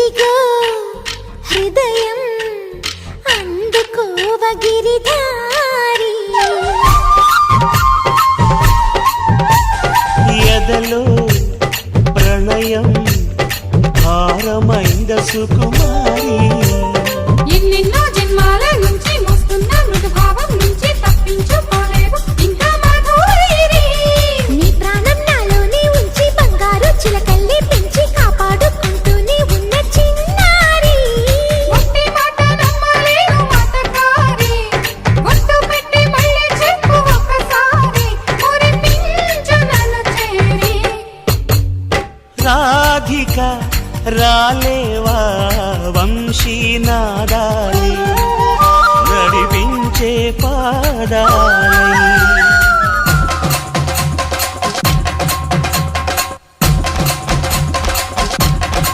ఇదిగో హృదయం అందుకోవ గిరిధారి ఎదలో ప్రణయం భారమైంద సుకుమారి ఎన్నెన్నో జన్మాల నుంచి మోస్తున్న మృగభావం నుంచి తప్పించుకోలేవు ఇంకా మాధురి నీ ప్రాణం నాలోనే ఉంచి బంగారు చిలకల్లి పెంచి కాపాడుకుంటూనే ఉన్న చిన్నారి ఒట్టి మాట నమ్మలేను మాటకారి ఒట్టు పెట్టి మళ్ళీ చెప్పు ఒక్కసారి మురిపించు నన్ను చేరి రాధిక రాలేవా వంశీనాదాలి నడిపించే పాదాలై